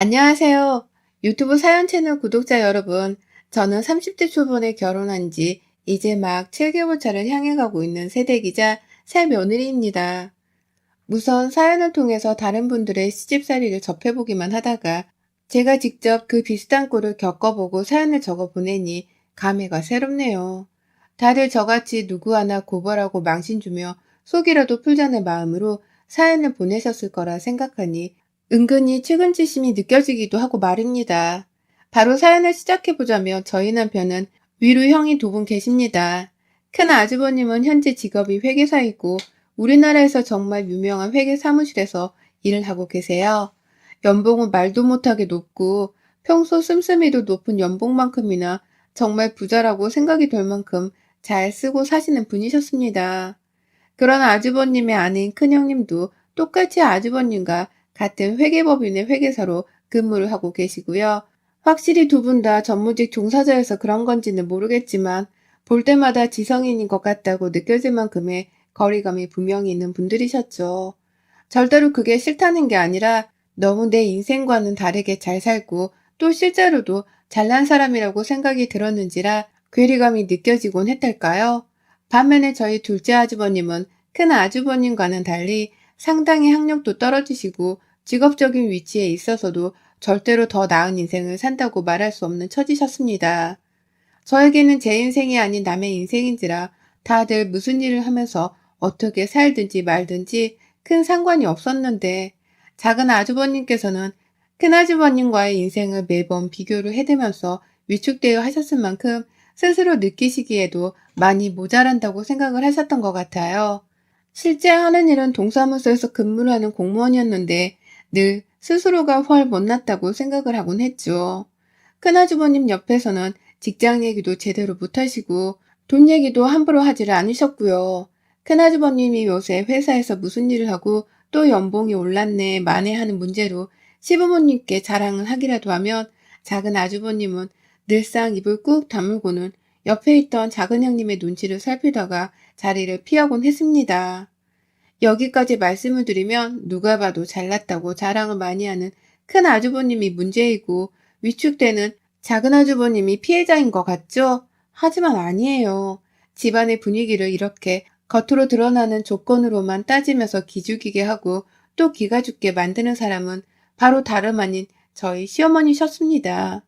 안녕하세요. 유튜브 사연 채널 구독자 여러분. 저는 30대 초반에 결혼한 지 이제 막 7개월 차를 향해 가고 있는 새댁이자 새 며느리입니다. 우선 사연을 통해서 다른 분들의 시집살이를 접해보기만 하다가 제가 직접 그 비슷한 꼴을 겪어보고 사연을 적어 보내니 감회가 새롭네요. 다들 저같이 누구 하나 고발하고 망신 주며 속이라도 풀자는 마음으로 사연을 보내셨을 거라 생각하니 은근히 측은지심이 느껴지기도 하고 말입니다. 바로 사연을 시작해보자면 저희 남편은 위로 형이 두 분 계십니다. 큰 아주버님은 현재 직업이 회계사이고 우리나라에서 정말 유명한 회계 사무실에서 일을 하고 계세요. 연봉은 말도 못하게 높고 평소 씀씀이도 높은 연봉만큼이나 정말 부자라고 생각이 될 만큼 잘 쓰고 사시는 분이셨습니다. 그런 아주버님의 아내인 큰형님도 똑같이 아주버님과 같은 회계법인의 회계사로 근무를 하고 계시고요. 확실히 두 분 다 전무직 종사자여서 그런 건지는 모르겠지만 볼 때마다 지성인인 것 같다고 느껴질 만큼의 거리감이 분명히 있는 분들이셨죠. 절대로 그게 싫다는 게 아니라 너무 내 인생과는 다르게 잘 살고 또 실제로도 잘난 사람이라고 생각이 들었는지라 괴리감이 느껴지곤 했달까요? 반면에 저희 둘째 아주버님은 큰 아주버님과는 달리 상당히 학력도 떨어지시고 직업적인 위치에 있어서도 절대로 더 나은 인생을 산다고 말할 수 없는 처지셨습니다. 저에게는 제 인생이 아닌 남의 인생인지라 다들 무슨 일을 하면서 어떻게 살든지 말든지 큰 상관이 없었는데 작은 아주버님께서는 큰 아주버님과의 인생을 매번 비교를 해대면서 위축되어 하셨을 만큼 스스로 느끼시기에도 많이 모자란다고 생각을 하셨던 것 같아요. 실제 하는 일은 동사무소에서 근무를 하는 공무원이었는데 늘 스스로가 훨 못났다고 생각을 하곤 했죠. 큰아주버님 옆에서는 직장 얘기도 제대로 못하시고 돈 얘기도 함부로 하지를 않으셨고요. 큰아주버님이 요새 회사에서 무슨 일을 하고 또 연봉이 올랐네 마네 하는 문제로 시부모님께 자랑을 하기라도 하면 작은 아주버님은 늘상 입을 꾹 다물고는 옆에 있던 작은 형님의 눈치를 살피다가 자리를 피하곤 했습니다. 여기까지 말씀을 드리면 누가 봐도 잘났다고 자랑을 많이 하는 큰 아주버님이 문제이고 위축되는 작은 아주버님이 피해자인 것 같죠? 하지만 아니에요. 집안의 분위기를 이렇게 겉으로 드러나는 조건으로만 따지면서 기죽이게 하고 또 기가 죽게 만드는 사람은 바로 다름 아닌 저희 시어머니셨습니다.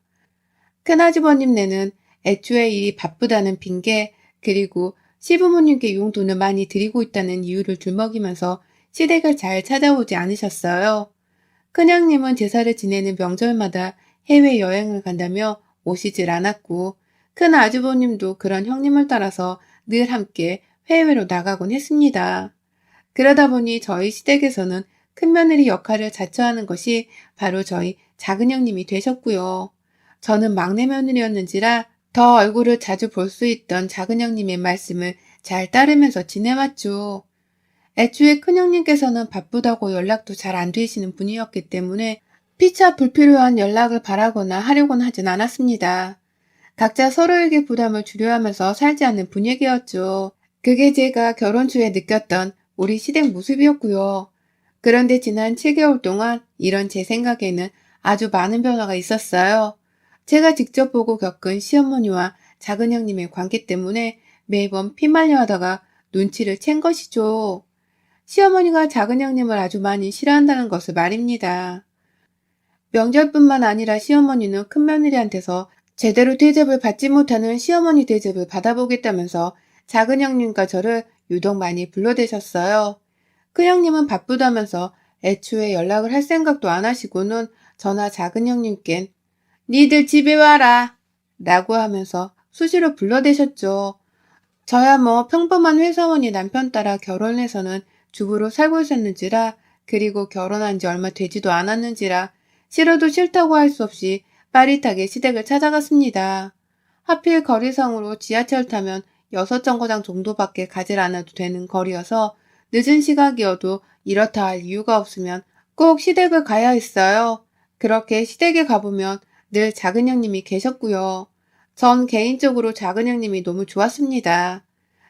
큰아주버님네는 애초에 일이 바쁘다는 핑계 그리고 시부모님께 용돈을 많이 드리고 있다는 이유를 들먹이면서 시댁을 잘 찾아오지 않으셨어요. 큰형님은 제사를 지내는 명절마다 해외여행을 간다며 오시질 않았고 큰 아주버님도 그런 형님을 따라서 늘 함께 해외로 나가곤 했습니다. 그러다 보니 저희 시댁에서는 큰며느리 역할을 자처하는 것이 바로 저희 작은 형님이 되셨고요. 저는 막내 며느리였는지라 더 얼굴을 자주 볼 수 있던 작은 형님의 말씀을 잘 따르면서 지내왔죠. 애초에 큰형님께서는 바쁘다고 연락도 잘 안 되시는 분이었기 때문에 피차 불필요한 연락을 바라거나 하려고는 하진 않았습니다. 각자 서로에게 부담을 주려 하면서 살지 않는 분위기였죠. 그게 제가 결혼 초에 느꼈던 우리 시댁 모습이었고요. 그런데 지난 7개월 동안 이런 제 생각에는 아주 많은 변화가 있었어요. 제가 직접 보고 겪은 시어머니와 작은 형님의 관계 때문에 매번 피말려 하다가 눈치를 챈 것이죠. 시어머니가 작은 형님을 아주 많이 싫어한다는 것을 말입니다. 명절뿐만 아니라 시어머니는 큰며느리한테서 제대로 대접을 받지 못하는 시어머니 대접을 받아보겠다면서 작은 형님과 저를 유독 많이 불러대셨어요. 큰형님은 바쁘다면서 애초에 연락을 할 생각도 안 하시고는 저나 작은 형님껜 니들 집에 와라 라고 하면서 수시로 불러대셨죠. 저야 뭐 평범한 회사원이 남편 따라 결혼해서는 주부로 살고 있었는지라 그리고 결혼한 지 얼마 되지도 않았는지라 싫어도 싫다고 할 수 없이 빠릿하게 시댁을 찾아갔습니다. 하필 거리상으로 지하철 타면 6정거장 정도밖에 가질 않아도 되는 거리여서 늦은 시각이어도 이렇다 할 이유가 없으면 꼭 시댁을 가야 했어요. 그렇게 시댁에 가보면 늘 작은 형님이 계셨고요. 전 개인적으로 작은 형님이 너무 좋았습니다.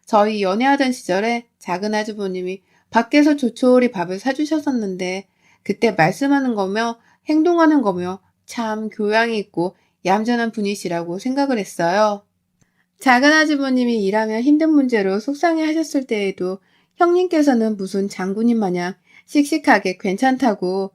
저희 연애하던 시절에 작은 아주버님이 밖에서 조촐히 밥을 사주셨었는데 그때 말씀하는 거며 행동하는 거며 참 교양이 있고 얌전한 분이시라고 생각을 했어요. 작은 아주버님이 일하며 힘든 문제로 속상해 하셨을 때에도 형님께서는 무슨 장군님 마냥 씩씩하게 괜찮다고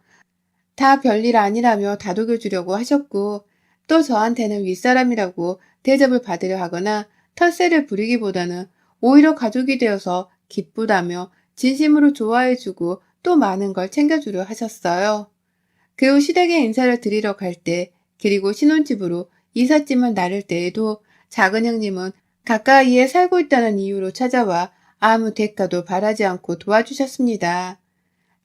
다 별일 아니라며 다독여 주려고 하셨고 또 저한테는 윗사람이라고 대접을 받으려 하거나 텃세를 부리기보다는 오히려 가족이 되어서 기쁘다며 진심으로 좋아해주고 또 많은 걸 챙겨주려 하셨어요. 그 후 시댁에 인사를 드리러 갈 때, 그리고 신혼집으로 이삿짐을 나를 때에도 작은 형님은 가까이에 살고 있다는 이유로 찾아와 아무 대가도 바라지 않고 도와주셨습니다.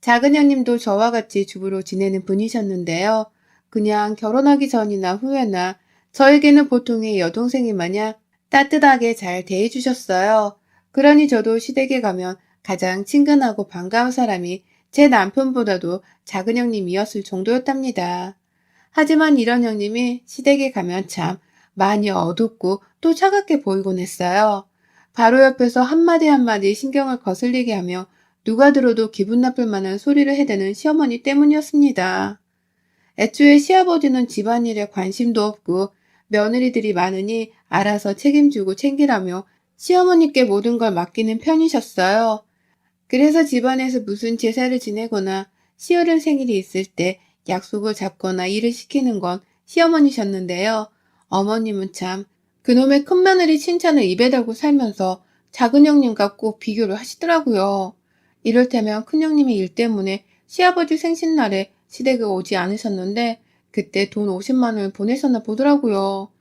작은 형님도 저와 같이 주부로 지내는 분이셨는데요. 그냥 결혼하기 전이나 후에나 저에게는 보통의 여동생이 마냥 따뜻하게 잘 대해주셨어요. 그러니 저도 시댁에 가면 가장 친근하고 반가운 사람이 제 남편보다도 작은 형님이었을 정도였답니다. 하지만 이런 형님이 시댁에 가면 참 많이 어둡고 또 차갑게 보이곤 했어요. 바로 옆에서 한마디 한마디 신경을 거슬리게 하며 누가 들어도 기분 나쁠 만한 소리를 해대는 시어머니 때문이었습니다. 애초에 시아버지는 집안일에 관심도 없고 며느리들이 많으니 알아서 책임지고 챙기라며 시어머니께 모든 걸 맡기는 편이셨어요. 그래서 집안에서 무슨 제사를 지내거나 시어른 생일이 있을 때 약속을 잡거나 일을 시키는 건 시어머니셨는데요. 어머님은 참 그놈의 큰며느리 칭찬을 입에 달고 살면서 작은 형님과 꼭 비교를 하시더라고요. 이를테면 큰형님이 일 때문에 시아버지 생신날에 시댁에 오지 않으셨는데 그때 돈 50만 원을 보내셨나 보더라고요.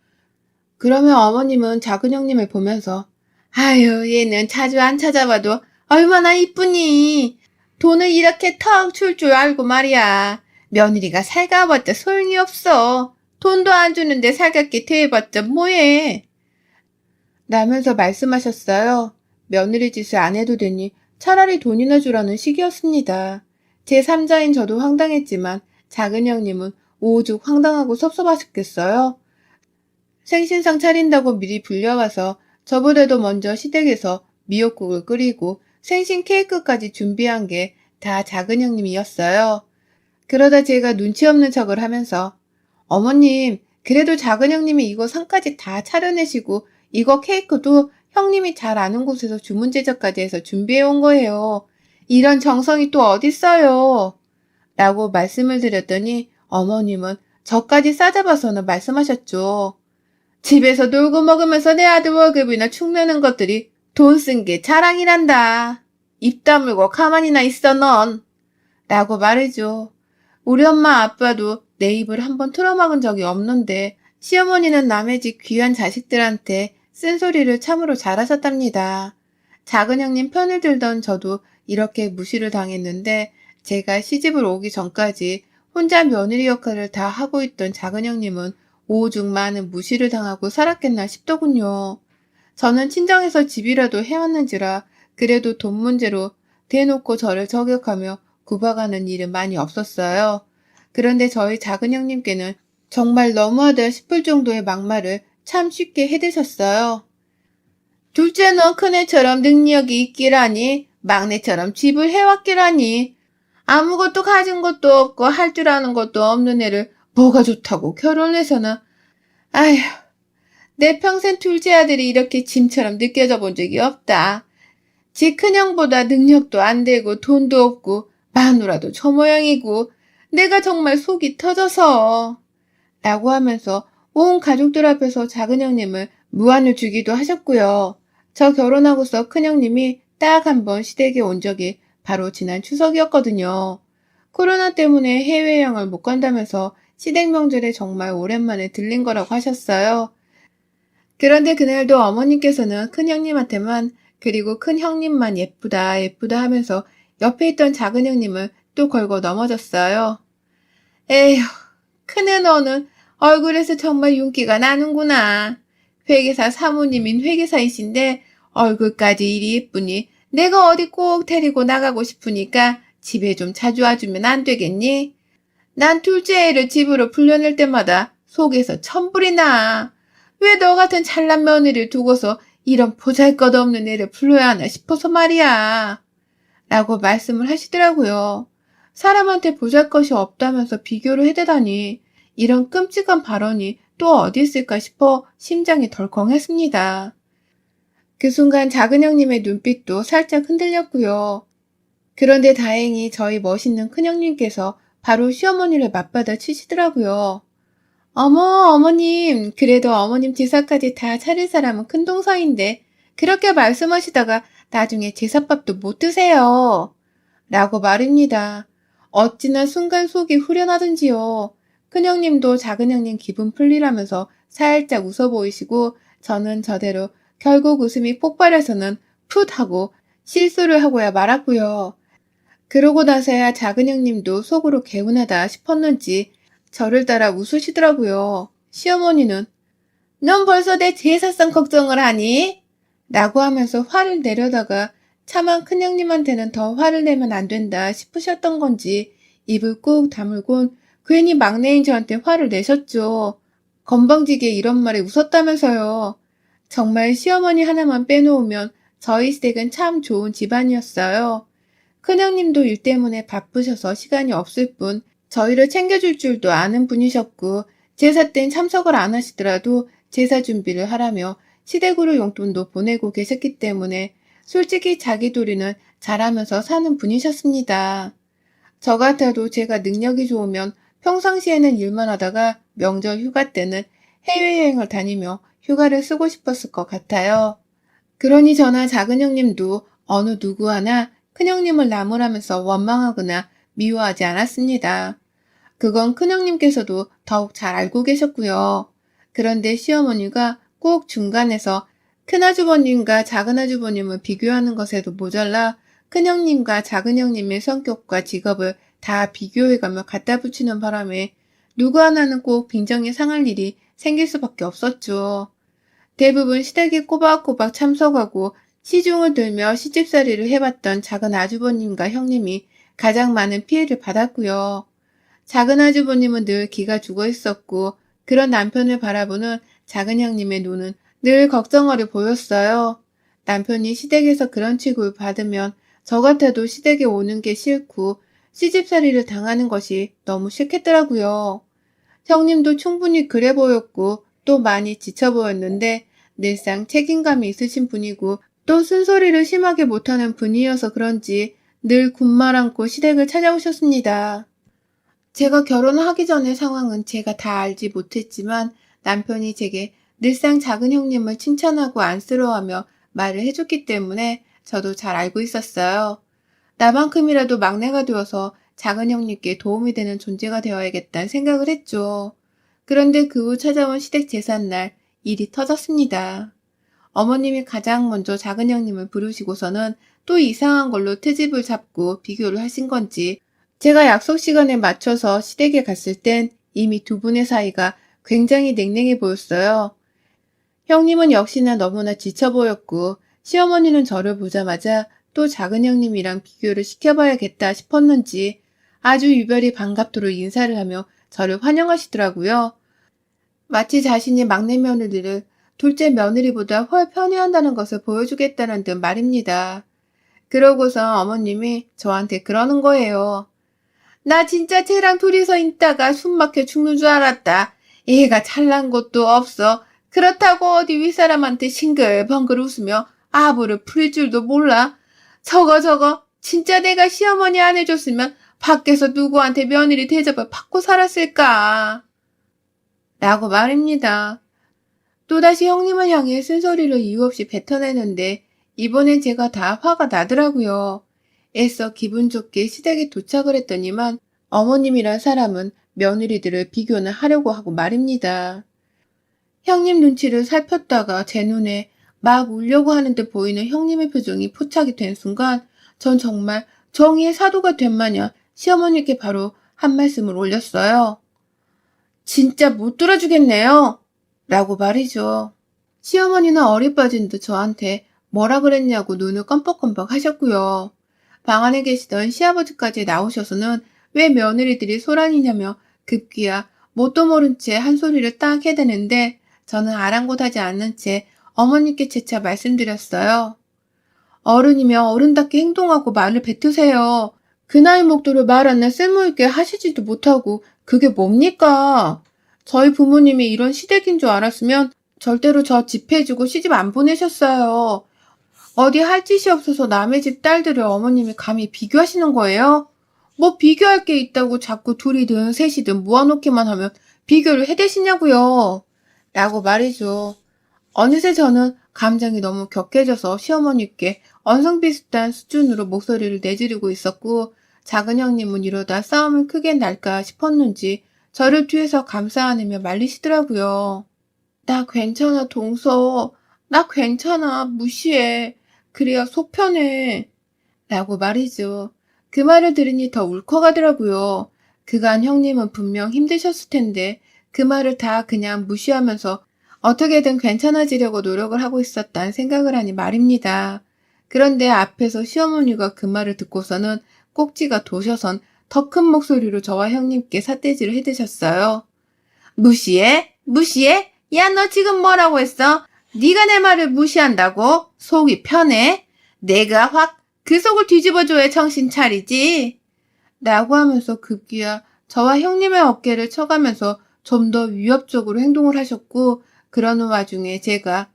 그러면 어머님은 작은 형님을 보면서 아유 얘는 자주 안 찾아봐도 얼마나 이쁘니. 돈을 이렇게 턱 줄 줄 알고 말이야. 며느리가 살가봤자 소용이 없어. 돈도 안 주는데 살갑게 대해봤자 뭐해. 라면서 말씀하셨어요. 며느리 짓을 안 해도 되니 차라리 돈이나 주라는 식이었습니다. 제 3자인 저도 황당했지만 작은 형님은 오죽 황당하고 섭섭하셨겠어요. 생신상 차린다고 미리 불려와서 저보다도 먼저 시댁에서 미역국을 끓이고 생신 케이크까지 준비한 게 다 작은 형님이었어요. 그러다 제가 눈치 없는 척을 하면서 어머님, 그래도 작은 형님이 이거 상까지 다 차려내시고 이거 케이크도 형님이 잘 아는 곳에서 주문 제작까지 해서 준비해 온 거예요. 이런 정성이 또 어딨어요. 라고 말씀을 드렸더니 어머님은 저까지 싸잡아서는 말씀하셨죠. 집에서 놀고 먹으면서 내 아들 월급이나 축내는 것들이 돈 쓴 게 자랑이란다. 입 다물고 가만히나 있어 넌. 라고 말이죠. 우리 엄마 아빠도 내 입을 한번 틀어막은 적이 없는데 시어머니는 남의 집 귀한 자식들한테 쓴소리를 참으로 잘하셨답니다. 작은 형님 편을 들던 저도 이렇게 무시를 당했는데 제가 시집을 오기 전까지 혼자 며느리 역할을 다 하고 있던 작은 형님은 오죽 많은 무시를 당하고 살았겠나 싶더군요. 저는 친정에서 집이라도 해왔는지라 그래도 돈 문제로 대놓고 저를 저격하며 구박하는 일은 많이 없었어요. 그런데 저희 작은 형님께는 정말 너무하다 싶을 정도의 막말을 참 쉽게 해대셨어요. 둘째는 큰애처럼 능력이 있기라니, 막내처럼 집을 해왔기라니, 아무것도 가진 것도 없고 할 줄 아는 것도 없는 애를 뭐가 좋다고 결혼해서는, 아휴, 내 평생 둘째 아들이 이렇게 짐처럼 느껴져 본 적이 없다. 지 큰형보다 능력도 안 되고 돈도 없고 마누라도 저 모양이고 내가 정말 속이 터져서 라고 하면서 온 가족들 앞에서 작은 형님을 무안을 주기도 하셨고요. 저 결혼하고서 큰형님이 딱 한 번 시댁에 온 적이 바로 지난 추석이었거든요. 코로나 때문에 해외여행을 못 간다면서 시댁 명절에 정말 오랜만에 들린 거라고 하셨어요. 그런데 그날도 어머님께서는 큰형님한테만 그리고 큰형님만 예쁘다 예쁘다 하면서 옆에 있던 작은 형님을 또 걸고 넘어졌어요. 에휴, 큰애 너는 얼굴에서 정말 윤기가 나는구나. 회계사 사모님인 회계사이신데 얼굴까지 이리 예쁘니 내가 어디 꼭 데리고 나가고 싶으니까 집에 좀 자주 와주면 안 되겠니? 난 둘째 애를 집으로 불려낼 때마다 속에서 천불이 나. 왜 너 같은 잘난 며느리를 두고서 이런 보잘것없는 애를 불러야 하나 싶어서 말이야. 라고 말씀을 하시더라고요. 사람한테 보잘것이 없다면서 비교를 해대다니 이런 끔찍한 발언이 또 어디 있을까 싶어 심장이 덜컹했습니다. 그 순간 작은 형님의 눈빛도 살짝 흔들렸고요. 그런데 다행히 저희 멋있는 큰형님께서 바로 시어머니를 맞받아 치시더라고요. 어머, 어머님, 그래도 어머님 제사까지 다 차릴 사람은 큰동서인데 그렇게 말씀하시다가 나중에 제사밥도 못 드세요. 라고 말입니다. 어찌나 순간 속이 후련하던지요. 큰형님도 작은형님 기분 풀리라면서 살짝 웃어 보이시고 저는 저대로 결국 웃음이 폭발해서는 풋 하고 실수를 하고야 말았고요. 그러고 나서야 작은형님도 속으로 개운하다 싶었는지 저를 따라 웃으시더라고요. 시어머니는 넌 벌써 내 제사상 걱정을 하니? 라고 하면서 화를 내려다가 차마 큰형님한테는 더 화를 내면 안 된다 싶으셨던 건지 입을 꾹 다물곤 괜히 막내인 저한테 화를 내셨죠. 건방지게 이런 말에 웃었다면서요. 정말 시어머니 하나만 빼놓으면 저희 시댁은 참 좋은 집안이었어요. 큰형님도 일 때문에 바쁘셔서 시간이 없을 뿐 저희를 챙겨줄 줄도 아는 분이셨고 제사 땐 참석을 안 하시더라도 제사 준비를 하라며 시댁으로 용돈도 보내고 계셨기 때문에 솔직히 자기 도리는 잘하면서 사는 분이셨습니다. 저 같아도 제가 능력이 좋으면 평상시에는 일만 하다가 명절 휴가 때는 해외여행을 다니며 휴가를 쓰고 싶었을 것 같아요. 그러니 저나 작은 형님도 어느 누구 하나 큰형님을 나무라면서 원망하거나 미워하지 않았습니다. 그건 큰형님께서도 더욱 잘 알고 계셨고요. 그런데 시어머니가 꼭 중간에서 큰아주버님과 작은아주버님을 비교하는 것에도 모자라 큰형님과 작은형님의 성격과 직업을 다 비교해가며 갖다 붙이는 바람에 누구 하나는 꼭 빈정이 상할 일이 생길 수밖에 없었죠. 대부분 시댁에 꼬박꼬박 참석하고 시중을 들며 시집살이를 해봤던 작은 아주버님과 형님이 가장 많은 피해를 받았고요. 작은 아주버님은 늘 기가 죽어 있었고 그런 남편을 바라보는 작은 형님의 눈은 늘 걱정어려 보였어요. 남편이 시댁에서 그런 취급을 받으면 저 같아도 시댁에 오는 게 싫고 시집살이를 당하는 것이 너무 싫겠더라고요. 형님도 충분히 그래 보였고 또 많이 지쳐 보였는데 늘상 책임감이 있으신 분이고 또 쓴소리를 심하게 못하는 분이어서 그런지 늘 군말 않고 시댁을 찾아오셨습니다. 제가 결혼하기 전의 상황은 제가 다 알지 못했지만 남편이 제게 늘상 작은 형님을 칭찬하고 안쓰러워하며 말을 해줬기 때문에 저도 잘 알고 있었어요. 나만큼이라도 막내가 되어서 작은 형님께 도움이 되는 존재가 되어야겠다는 생각을 했죠. 그런데 그 후 찾아온 시댁 제삿날 일이 터졌습니다. 어머님이 가장 먼저 작은 형님을 부르시고서는 또 이상한 걸로 트집을 잡고 비교를 하신 건지 제가 약속 시간에 맞춰서 시댁에 갔을 땐 이미 두 분의 사이가 굉장히 냉랭해 보였어요. 형님은 역시나 너무나 지쳐 보였고 시어머니는 저를 보자마자 또 작은 형님이랑 비교를 시켜봐야겠다 싶었는지 아주 유별이 반갑도록 인사를 하며 저를 환영하시더라고요. 마치 자신이 막내 며느리를 둘째 며느리보다 훨 편애한다는 것을 보여주겠다는 듯 말입니다. 그러고서 어머님이 저한테 그러는 거예요. 나 진짜 쟤랑 둘이서 있다가 숨 막혀 죽는 줄 알았다. 얘가 잘난 것도 없어. 그렇다고 어디 윗사람한테 싱글벙글 웃으며 아부를 부릴 줄도 몰라. 저거 진짜 내가 시어머니 안 해줬으면 밖에서 누구한테 며느리 대접을 받고 살았을까. 라고 말입니다. 또다시 형님을 향해 쓴소리를 이유 없이 뱉어내는데 이번엔 제가 다 화가 나더라고요. 애써 기분 좋게 시댁에 도착을 했더니만 어머님이란 사람은 며느리들을 비교는 하려고 하고 말입니다. 형님 눈치를 살폈다가 제 눈에 막 울려고 하는 듯 보이는 형님의 표정이 포착이 된 순간 전 정말 정의의 사도가 된 마냥 시어머니께 바로 한 말씀을 올렸어요. 진짜 못 들어주겠네요. 라고 말이죠. 시어머니는 어리 빠진 듯 저한테 뭐라 그랬냐고 눈을 껌뻑껌뻑 하셨고요. 방 안에 계시던 시아버지까지 나오셔서는 왜 며느리들이 소란이냐며 급기야 뭣도 모른 채 한 소리를 딱 해대는데 저는 아랑곳하지 않는 채 어머니께 재차 말씀드렸어요. 어른이며 어른답게 행동하고 말을 뱉으세요. 그 나이 먹도록 말 안나 쓸모있게 하시지도 못하고 그게 뭡니까? 저희 부모님이 이런 시댁인 줄 알았으면 절대로 저 집해주고 시집 안 보내셨어요. 어디 할 짓이 없어서 남의 집 딸들을 어머님이 감히 비교하시는 거예요? 뭐 비교할 게 있다고 자꾸 둘이든 셋이든 모아놓기만 하면 비교를 해대시냐고요. 라고 말이죠. 어느새 저는 감정이 너무 격해져서 시어머니께 언성 비슷한 수준으로 목소리를 내지르고 있었고, 작은 형님은 이러다 싸움을 크게 날까 싶었는지 저를 뒤에서 감싸 안으며 말리시더라고요. 나 괜찮아, 동서. 나 괜찮아, 무시해. 그래야 속 편해. 라고 말이죠. 그 말을 들으니 더 울컥하더라고요. 그간 형님은 분명 힘드셨을 텐데 그 말을 다 그냥 무시하면서 어떻게든 괜찮아지려고 노력을 하고 있었다는 생각을 하니 말입니다. 그런데 앞에서 시어머니가 그 말을 듣고서는 꼭지가 도셔선 더 큰 목소리로 저와 형님께 삿대질을 해대셨어요. 무시해? 무시해? 야, 너 지금 뭐라고 했어? 네가 내 말을 무시한다고? 속이 편해? 내가 확 그 속을 뒤집어줘야 정신 차리지? 라고 하면서 급기야 저와 형님의 어깨를 쳐가면서 좀 더 위협적으로 행동을 하셨고, 그러는 와중에 제가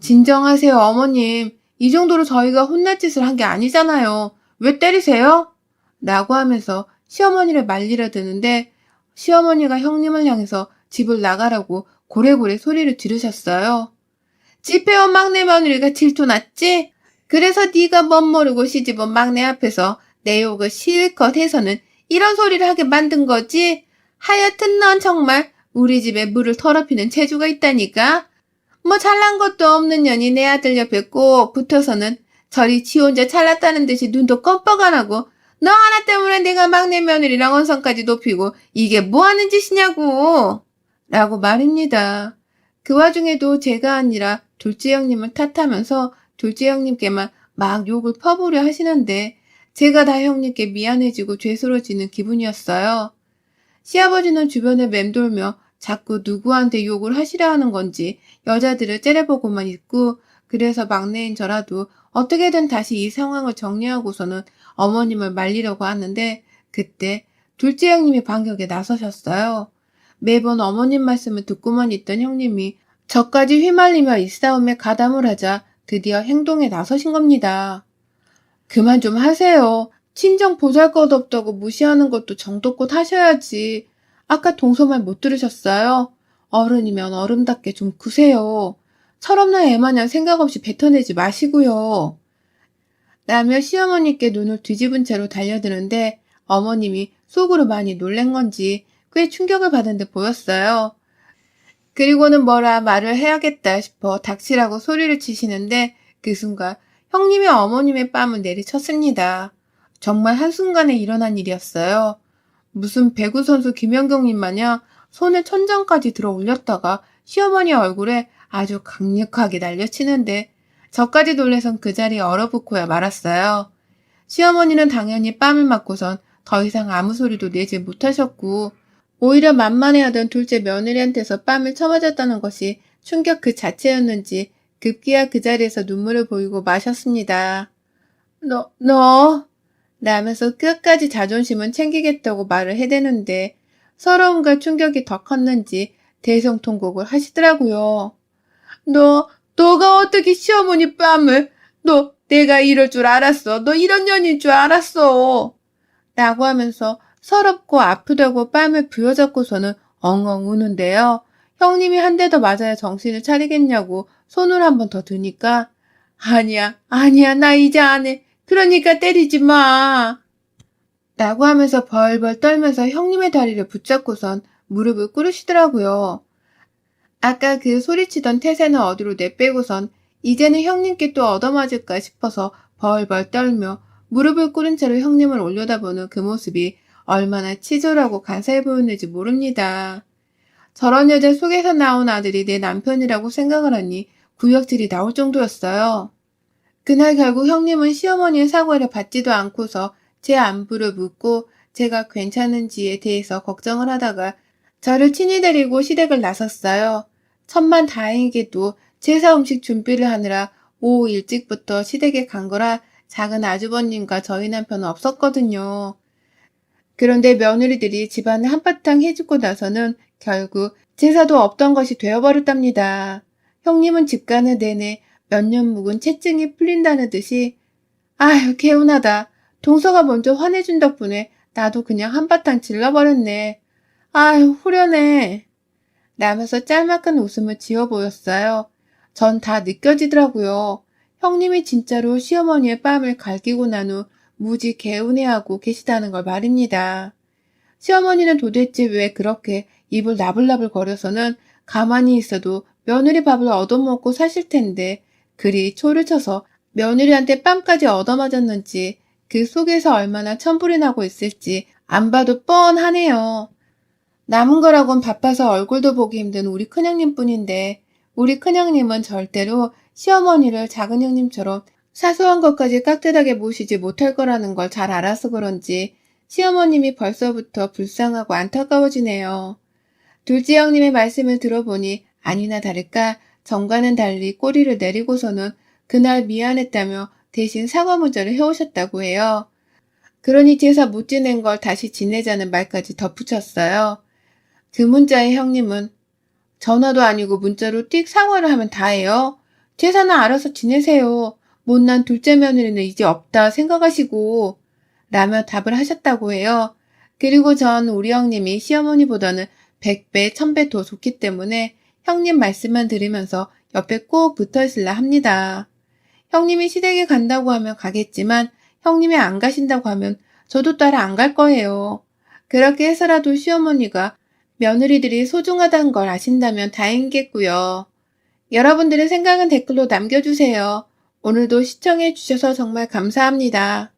진정하세요, 어머님. 이 정도로 저희가 혼날 짓을 한 게 아니잖아요. 왜 때리세요? 라고 하면서 시어머니를 말리려 드는데 시어머니가 형님을 향해서 집을 나가라고 고래고래 소리를 지르셨어요. 집해온 막내 며느리가 질투났지? 그래서 네가 멋모르고 시집온 막내 앞에서 내 욕을 실컷 해서는 이런 소리를 하게 만든 거지? 하여튼 넌 정말 우리 집에 물을 더럽히는 재주가 있다니까? 뭐 잘난 것도 없는 년이 내 아들 옆에 꼭 붙어서는 저리 지 혼자 잘났다는 듯이 눈도 껌뻑 안 하고 너 하나 때문에 내가 막내 며느리랑 언성까지 높이고 이게 뭐 하는 짓이냐고! 라고 말입니다. 그 와중에도 제가 아니라 둘째 형님을 탓하면서 둘째 형님께만 막 욕을 퍼부려 하시는데 제가 다 형님께 미안해지고 죄스러워지는 기분이었어요. 시아버지는 주변을 맴돌며 자꾸 누구한테 욕을 하시려 하는 건지 여자들을 째려보고만 있고, 그래서 막내인 저라도 어떻게든 다시 이 상황을 정리하고서는 어머님을 말리려고 하는데 그때 둘째 형님이 반격에 나서셨어요. 매번 어머님 말씀을 듣고만 있던 형님이 저까지 휘말리며 이 싸움에 가담을 하자 드디어 행동에 나서신 겁니다. 그만 좀 하세요. 친정 보잘것없다고 무시하는 것도 정도껏 하셔야지. 아까 동서말 못 들으셨어요? 어른이면 어른답게 좀 구세요. 철없는 애마냥 생각 없이 뱉어내지 마시고요. 라며 시어머니께 눈을 뒤집은 채로 달려드는데 어머님이 속으로 많이 놀란 건지 꽤 충격을 받은 듯 보였어요. 그리고는 뭐라 말을 해야겠다 싶어 닥치라고 소리를 치시는데 그 순간 형님이 어머님의 뺨을 내리쳤습니다. 정말 한순간에 일어난 일이었어요. 무슨 배구 선수 김연경님 마냥 손을 천장까지 들어 올렸다가 시어머니 얼굴에 아주 강력하게 날려치는데 저까지 놀래선 그 자리에 얼어붙고야 말았어요. 시어머니는 당연히 뺨을 맞고선 더 이상 아무 소리도 내지 못하셨고, 오히려 만만해하던 둘째 며느리한테서 뺨을 쳐맞았다는 것이 충격 그 자체였는지 급기야 그 자리에서 눈물을 보이고 마셨습니다. 너, 라면서 끝까지 자존심은 챙기겠다고 말을 해대는데 서러움과 충격이 더 컸는지 대성통곡을 하시더라고요. 너가 어떻게 시어머니 뺨을, 내가 이럴 줄 알았어. 너 이런 년인 줄 알았어. 라고 하면서 서럽고 아프다고 뺨을 부여잡고서는 엉엉 우는데요. 형님이 한 대 더 맞아야 정신을 차리겠냐고 손을 한 번 더 드니까 아니야, 나 이제 안 해. 그러니까 때리지 마. 라고 하면서 벌벌 떨면서 형님의 다리를 붙잡고선 무릎을 꿇으시더라고요. 아까 그 소리치던 태세는 어디로 내빼고선 이제는 형님께 또 얻어맞을까 싶어서 벌벌 떨며 무릎을 꿇은 채로 형님을 올려다보는 그 모습이 얼마나 치졸하고 간사해 보였는지 모릅니다. 저런 여자 속에서 나온 아들이 내 남편이라고 생각을 하니 구역질이 나올 정도였어요. 그날 결국 형님은 시어머니의 사과를 받지도 않고서 제 안부를 묻고 제가 괜찮은지에 대해서 걱정을 하다가 저를 친히 데리고 시댁을 나섰어요. 천만다행히도 제사 음식 준비를 하느라 오후 일찍부터 시댁에 간 거라 작은 아주버님과 저희 남편은 없었거든요. 그런데 며느리들이 집안을 한바탕 해주고 나서는 결국 제사도 없던 것이 되어버렸답니다. 형님은 집 가는 내내 몇 년 묵은 채증이 풀린다는 듯이 아휴 개운하다. 동서가 먼저 화내준 덕분에 나도 그냥 한바탕 질러버렸네. 아휴 후련해. 라면서 짤막한 웃음을 지어 보였어요. 전 다 느껴지더라고요. 형님이 진짜로 시어머니의 뺨을 갈기고 난 후 무지 개운해하고 계시다는 걸 말입니다. 시어머니는 도대체 왜 그렇게 입을 나불나불 거려서는 가만히 있어도 며느리 밥을 얻어먹고 사실 텐데 그리 초를 쳐서 며느리한테 뺨까지 얻어맞았는지 그 속에서 얼마나 천불이 나고 있을지 안 봐도 뻔하네요. 남은 거라곤 바빠서 얼굴도 보기 힘든 우리 큰형님 뿐인데 우리 큰형님은 절대로 시어머니를 작은 형님처럼 사소한 것까지 깍듯하게 모시지 못할 거라는 걸 잘 알아서 그런지 시어머님이 벌써부터 불쌍하고 안타까워지네요. 둘째 형님의 말씀을 들어보니 아니나 다를까 전과는 달리 꼬리를 내리고서는 그날 미안했다며 대신 사과 문자를 해오셨다고 해요. 그러니 제사 못 지낸 걸 다시 지내자는 말까지 덧붙였어요. 그 문자에 형님은 전화도 아니고 문자로 띡 사과를 하면 다예요. 제사는 알아서 지내세요. 못난 둘째 며느리는 이제 없다 생각하시고 라며 답을 하셨다고 해요. 그리고 전 우리 형님이 시어머니보다는 100배, 1000배 더 좋기 때문에 형님 말씀만 들으면서 옆에 꼭 붙어 있으려 합니다. 형님이 시댁에 간다고 하면 가겠지만 형님이 안 가신다고 하면 저도 따라 안 갈 거예요. 그렇게 해서라도 시어머니가 며느리들이 소중하다는 걸 아신다면 다행이겠고요. 여러분들의 생각은 댓글로 남겨주세요. 오늘도 시청해 주셔서 정말 감사합니다.